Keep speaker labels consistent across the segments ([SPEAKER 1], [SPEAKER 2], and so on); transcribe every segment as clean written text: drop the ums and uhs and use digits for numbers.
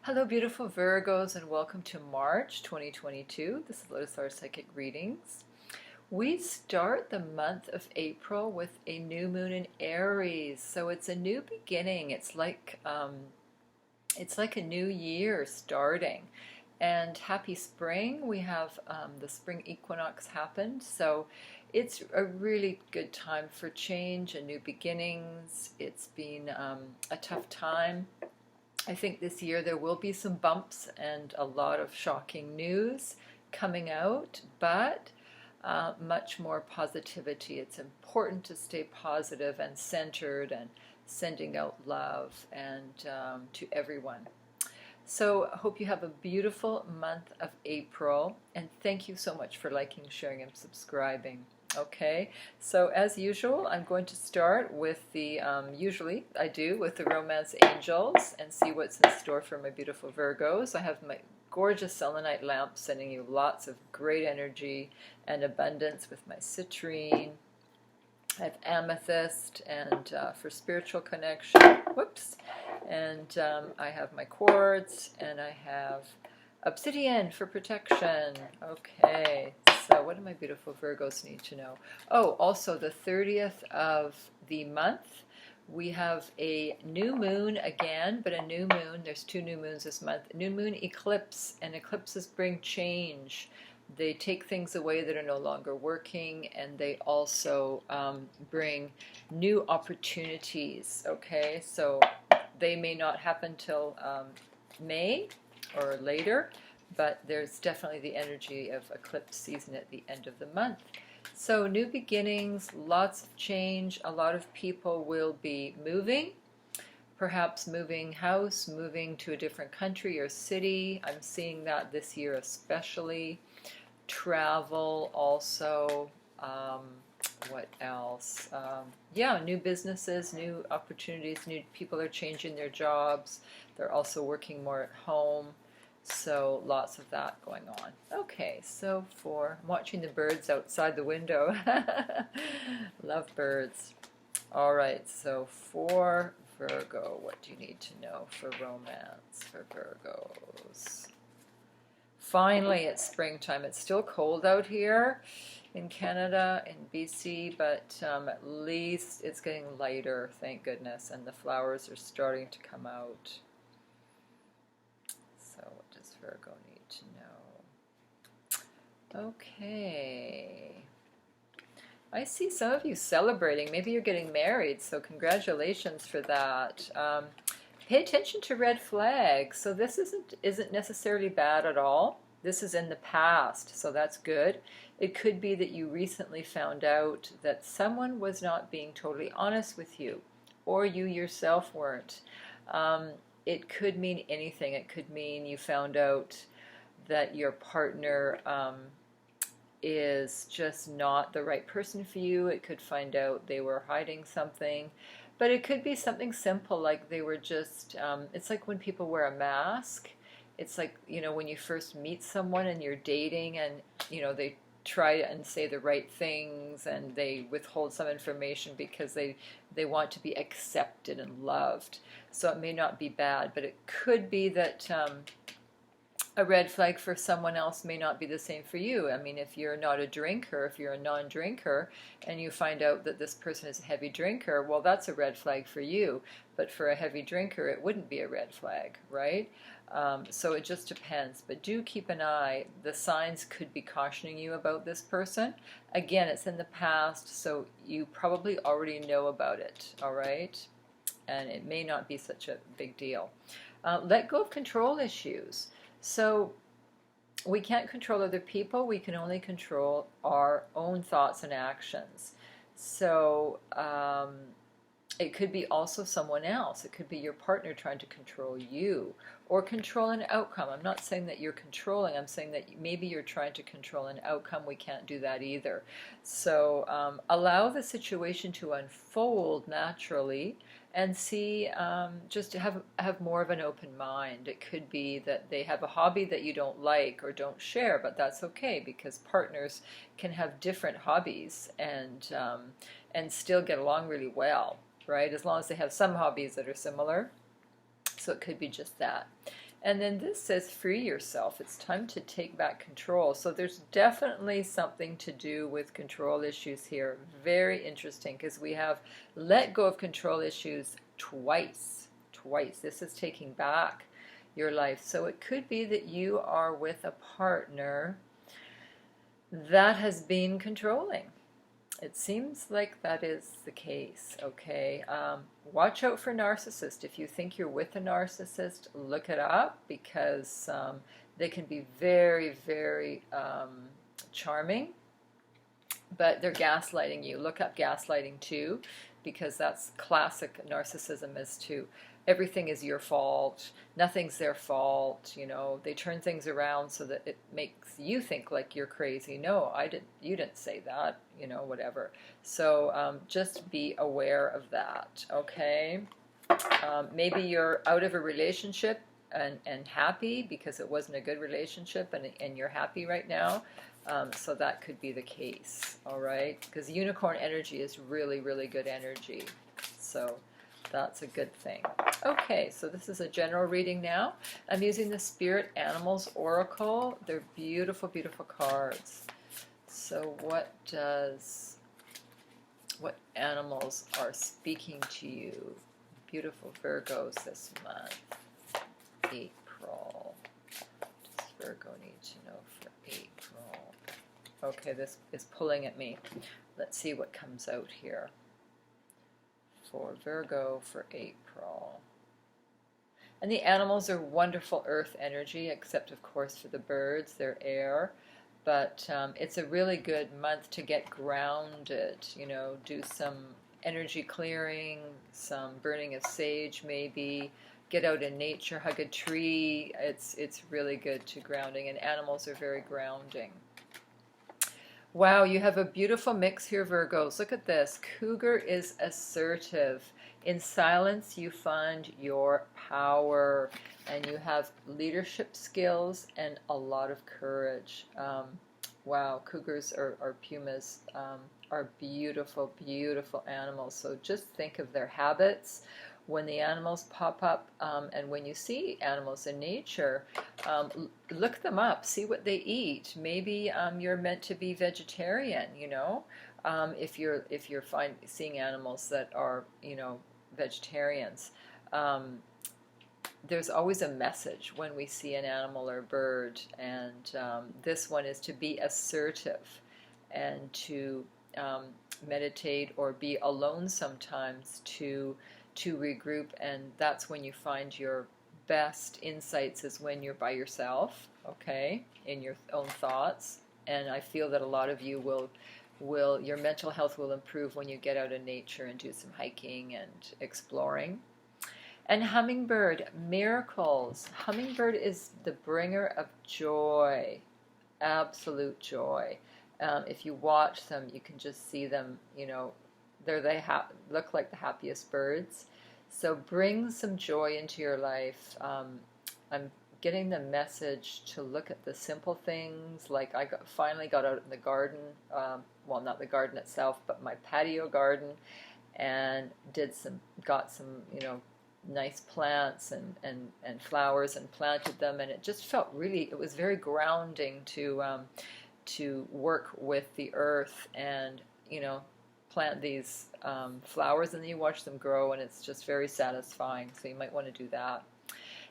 [SPEAKER 1] Hello, beautiful Virgos, and welcome to March 2022. This is Lotus Star Psychic Readings. We start the month of April with a new moon in Aries, so it's a new beginning. It's like a new year starting. And happy spring. We have the spring equinox happened, so it's a really good time for change and new beginnings. It's been a tough time. I think this year there will be some bumps and a lot of shocking news coming out, but much more positivity. It's important to stay positive and centered and sending out love and to everyone. So I hope you have a beautiful month of April, and thank you so much for liking, sharing, and subscribing. Okay, so as usual, I'm going to start with usually I do, with the romance angels and see what's in store for my beautiful Virgos. I have my gorgeous selenite lamp sending you lots of great energy and abundance with my citrine. I have amethyst and for spiritual connection. Whoops. And I have my quartz, and I have obsidian for protection. Okay, so what do my beautiful Virgos need to know? Oh, also the 30th of the month, we have a new moon again, but a new moon. There's two new moons this month. New moon eclipse, and eclipses bring change. They take things away that are no longer working, and they also bring new opportunities. Okay, so they may not happen till May or later, but there's definitely the energy of eclipse season at the end of the month. So new beginnings, lots of change. A lot of people will be moving, perhaps moving house, moving to a different country or city. I'm seeing that this year especially. Travel also. What else? Yeah, new businesses, new opportunities, new people are changing their jobs. They're also working more at home. So lots of that going on. Okay, so I'm watching the birds outside the window. Love birds. All right, so for Virgo, what do you need to know for romance for Virgos? Finally, it's springtime. It's still cold out here in Canada, in BC, but at least it's getting lighter, thank goodness, and the flowers are starting to come out. So what does Virgo need to know? Okay. I see some of you celebrating. Maybe you're getting married, so congratulations for that. Pay attention to red flags. So this isn't necessarily bad at all. This is in the past, so that's good. It could be that you recently found out that someone was not being totally honest with you, or you yourself weren't. It could mean anything. It could mean you found out that your partner is just not the right person for you. It could find out they were hiding something. But it could be something simple, like they were just, it's like when people wear a mask. It's like, when you first meet someone and you're dating and, they try and say the right things and they withhold some information because they want to be accepted and loved. So it may not be bad, but it could be that a red flag for someone else may not be the same for you. I mean, if you're not a drinker, if you're a non-drinker, and you find out that this person is a heavy drinker, well, that's a red flag for you. But for a heavy drinker, it wouldn't be a red flag, right? So it just depends. But do keep an eye. The signs could be cautioning you about this person. Again, it's in the past, so you probably already know about it, all right? And it may not be such a big deal. Let go of control issues. So we can't control other people. We can only control our own thoughts and actions. So it could be also someone else. It could be your partner trying to control you or control an outcome. I'm not saying that you're controlling. I'm saying that maybe you're trying to control an outcome. We can't do that either. So allow the situation to unfold naturally and see, just to have more of an open mind. It could be that they have a hobby that you don't like or don't share, but that's okay, because partners can have different hobbies and still get along really well, right? As long as they have some hobbies that are similar. So it could be just that. And then this says free yourself. It's time to take back control. So there's definitely something to do with control issues here. Very interesting, because we have let go of control issues twice. Twice. This is taking back your life. So it could be that you are with a partner that has been controlling. It seems like that is the case, okay? Watch out for narcissists. If you think you're with a narcissist, look it up, because they can be very, very charming, but they're gaslighting you. Look up gaslighting too, because that's classic narcissism, is to everything is your fault, nothing's their fault, you know. They turn things around so that it makes you think like you're crazy. No, you didn't say that, you know, whatever. So just be aware of that, okay? Maybe you're out of a relationship and happy because it wasn't a good relationship, and you're happy right now. So that could be the case, all right? Because unicorn energy is really, really good energy. So that's a good thing. Okay, so this is a general reading now. I'm using the Spirit Animals Oracle. They're beautiful, beautiful cards. So what animals are speaking to you? Beautiful Virgos this month. April. What does Virgo need to know for April? Okay, this is pulling at me. Let's see what comes out here for Virgo for April. And the animals are wonderful earth energy, except of course for the birds, they're air. But it's a really good month to get grounded, you know, do some energy clearing, some burning of sage maybe, get out in nature, hug a tree. It's really good to grounding, and animals are very grounding. Wow, you have a beautiful mix here, Virgos. Look at this. Cougar is assertive. In silence, you find your power, and you have leadership skills and a lot of courage. Wow, cougars or pumas are beautiful, beautiful animals. So just think of their habits when the animals pop up, and when you see animals in nature, look them up, see what they eat. Maybe you're meant to be vegetarian, you know, if you're seeing animals that are, you know, vegetarians. There's always a message when we see an animal or bird, and this one is to be assertive and to meditate or be alone sometimes to regroup, and that's when you find your best insights, is when you're by yourself, okay, in your own thoughts. And I feel that a lot of you will your mental health will improve when you get out in nature and do some hiking and exploring. And hummingbird, miracles. Hummingbird is the bringer of joy, absolute joy. If you watch them, you can just see them, you know, they look like the happiest birds. So bring some joy into your life. I'm getting the message to look at the simple things, like I finally got out in the garden, well, not the garden itself, but my patio garden, and got some, you know, nice plants and flowers, and planted them, and it just felt really, it was very grounding to work with the earth and, you know, plant these flowers, and then you watch them grow, and it's just very satisfying. So you might want to do that.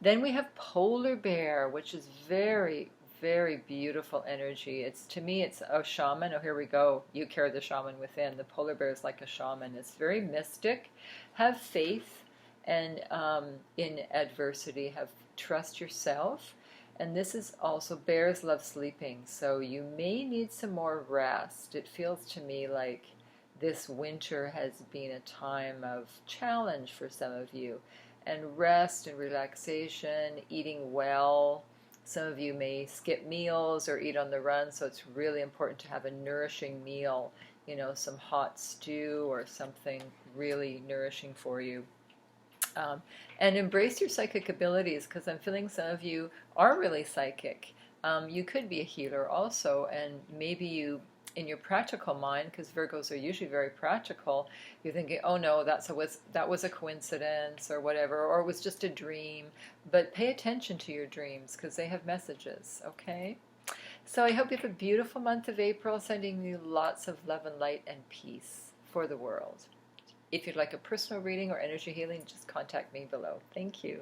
[SPEAKER 1] Then we have polar bear, which is very, very beautiful energy. To me, it's a shaman. Oh, here we go. You carry the shaman within. The polar bear is like a shaman. It's very mystic. Have faith, and in adversity, trust yourself. And this is also, bears love sleeping, so you may need some more rest. It feels to me like this winter has been a time of challenge for some of you, and rest and relaxation, eating well. Some of you may skip meals or eat on the run, so it's really important to have a nourishing meal, you know, some hot stew or something really nourishing for you. And embrace your psychic abilities, because I'm feeling some of you are really psychic. You could be a healer also, and maybe you in your practical mind, because Virgos are usually very practical, you're thinking, oh no, that was a coincidence or whatever, or it was just a dream. But pay attention to your dreams because they have messages, okay? So I hope you have a beautiful month of April, sending you lots of love and light and peace for the world. If you'd like a personal reading or energy healing, just contact me below. Thank you.